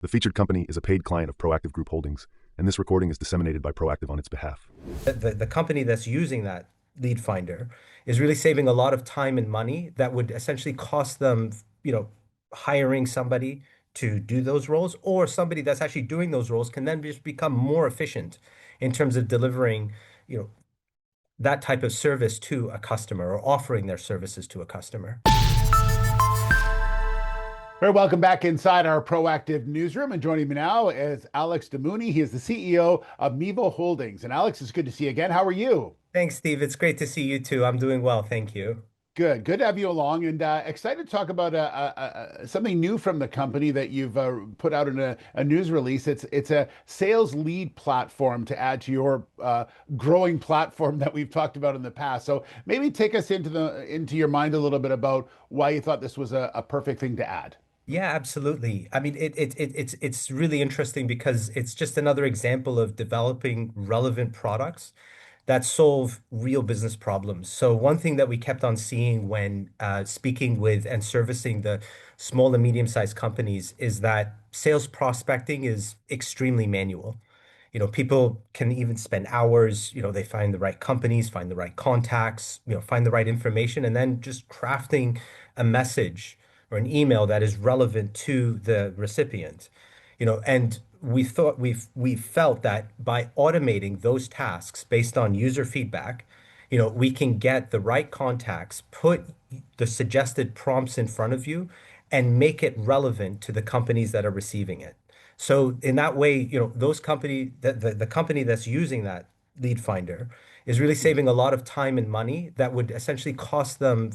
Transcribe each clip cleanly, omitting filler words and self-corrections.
The featured company is a paid client of Proactive Group Holdings, and this recording is disseminated by Proactive on its behalf. The company that's using that lead finder is really saving a lot of time and money that would essentially cost them, hiring somebody to do those roles, or somebody that's actually doing those roles can then just become more efficient in terms of delivering, you know, that type of service to a customer or offering their services to a customer. Very welcome back inside our proactive newsroom. And joining me now is Alex Damouni. He is the CEO of Miivo Holdings. And Alex, it's good to see you again. How are you? Thanks, Steve. It's great to see you too. I'm doing well, thank you. Good. Good to have you along, and excited to talk about something new from the company that you've put out in a news release. It's a sales lead platform to add to your growing platform that we've talked about in the past. So maybe take us into your mind a little bit about why you thought this was a perfect thing to add. Yeah, absolutely. I mean, it's really interesting because it's just another example of developing relevant products that solve real business problems. So one thing that we kept on seeing when speaking with and servicing the small and medium-sized companies is that sales prospecting is extremely manual. People can even spend hours, they find the right companies, find the right contacts, find the right information, and then just crafting a message or an email that is relevant to the recipient. And we felt that by automating those tasks based on user feedback, we can get the right contacts, put the suggested prompts in front of you, and make it relevant to the companies that are receiving it. So in that way, those company that the company that's using that lead finder is really saving a lot of time and money that would essentially cost them,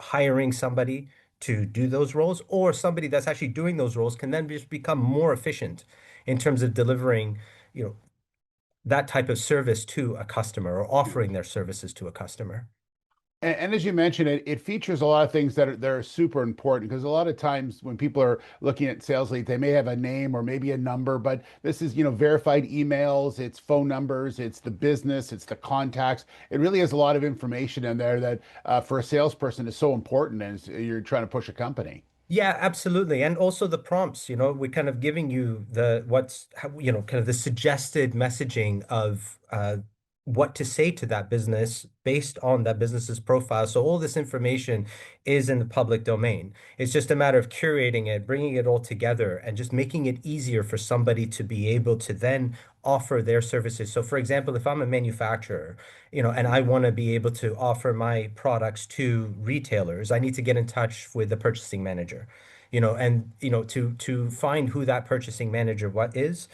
hiring somebody to do those roles, or somebody that's actually doing those roles can then just become more efficient in terms of delivering, you know, that type of service to a customer or offering their services to a customer. And as you mentioned, it features a lot of things that are super important because a lot of times when people are looking at sales leads, they may have a name or maybe a number, but this is, verified emails, it's phone numbers, it's the business, it's the contacts. It really has a lot of information in there that for a salesperson is so important as you're trying to push a company. Yeah, absolutely. And also the prompts, we're kind of giving you kind of the suggested messaging of what to say to that business based on that business's profile. So all this information is in the public domain. It's just a matter of curating it, bringing it all together, and just making it easier for somebody to be able to then offer their services. So for example, if I'm a manufacturer, and I want to be able to offer my products to retailers, I need to get in touch with the purchasing manager. And to find who that purchasing manager what is,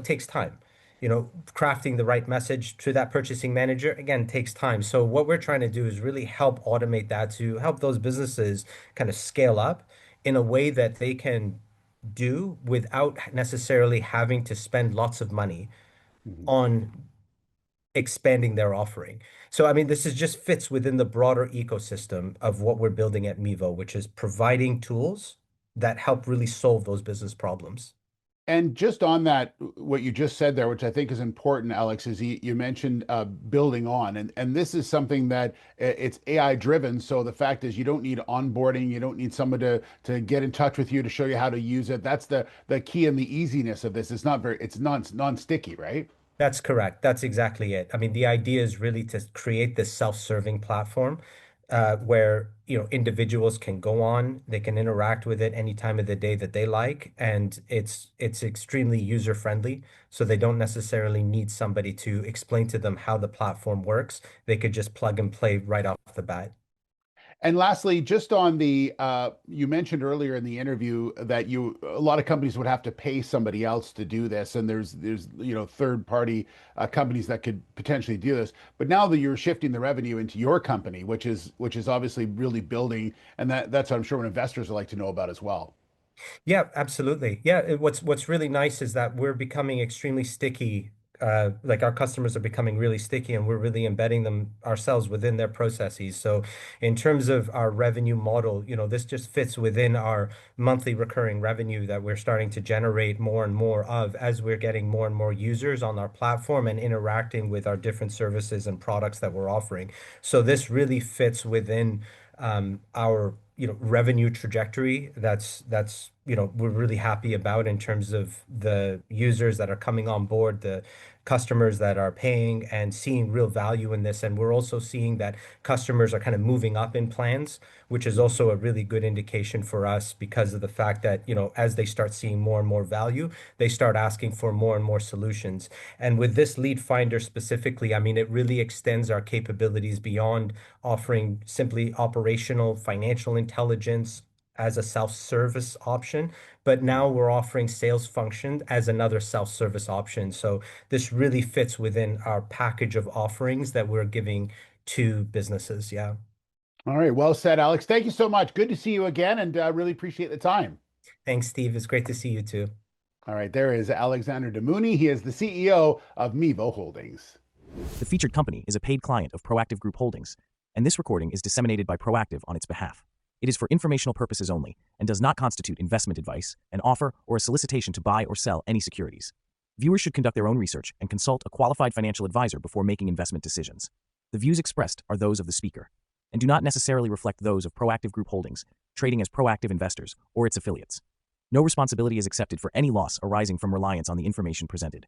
takes time. Crafting the right message to that purchasing manager, again, takes time. So what we're trying to do is really help automate that to help those businesses kind of scale up in a way that they can do without necessarily having to spend lots of money Mhm. on expanding their offering. So, I mean, this is just fits within the broader ecosystem of what we're building at Miivo, which is providing tools that help really solve those business problems. And just on that, what you just said there, which I think is important, Alex, is you mentioned building on, and this is something that it's AI driven. So the fact is, you don't need onboarding, you don't need someone to get in touch with you to show you how to use it. That's the key and the easiness of this. It's non-sticky, right? That's correct. That's exactly it. I mean, the idea is really to create this self-serving platform where, individuals can go on, they can interact with it any time of the day that they like, and it's extremely user-friendly, so they don't necessarily need somebody to explain to them how the platform works. They could just plug and play right off the bat. And lastly, just on you mentioned earlier in the interview that a lot of companies would have to pay somebody else to do this, and there's third party companies that could potentially do this. But now that you're shifting the revenue into your company, which is obviously really building, and that's what I'm sure what investors would like to know about as well. Yeah, absolutely. Yeah, what's really nice is that we're becoming extremely sticky. Like our customers are becoming really sticky, and we're really embedding them ourselves within their processes. So, in terms of our revenue model, this just fits within our monthly recurring revenue that we're starting to generate more and more of as we're getting more and more users on our platform and interacting with our different services and products that we're offering. So this really fits within our revenue trajectory that's we're really happy about in terms of the users that are coming on board, the customers that are paying and seeing real value in this. And we're also seeing that customers are kind of moving up in plans, which is also a really good indication for us because of the fact that, as they start seeing more and more value, they start asking for more and more solutions. And with this lead finder specifically, I mean, it really extends our capabilities beyond offering simply operational financial intelligence as a self-service option, but now we're offering sales function as another self-service option. So this really fits within our package of offerings that we're giving to businesses. Yeah. All right. Well said, Alex. Thank you so much. Good to see you again, and really appreciate the time. Thanks, Steve. It's great to see you too. All right. There is Alexander Damouni. He is the CEO of Miivo Holdings. The featured company is a paid client of Proactive Group Holdings, and this recording is disseminated by Proactive on its behalf. It is for informational purposes only and does not constitute investment advice, an offer, or a solicitation to buy or sell any securities. Viewers should conduct their own research and consult a qualified financial advisor before making investment decisions. The views expressed are those of the speaker and do not necessarily reflect those of Proactive Group Holdings, trading as Proactive Investors or its affiliates. No responsibility is accepted for any loss arising from reliance on the information presented.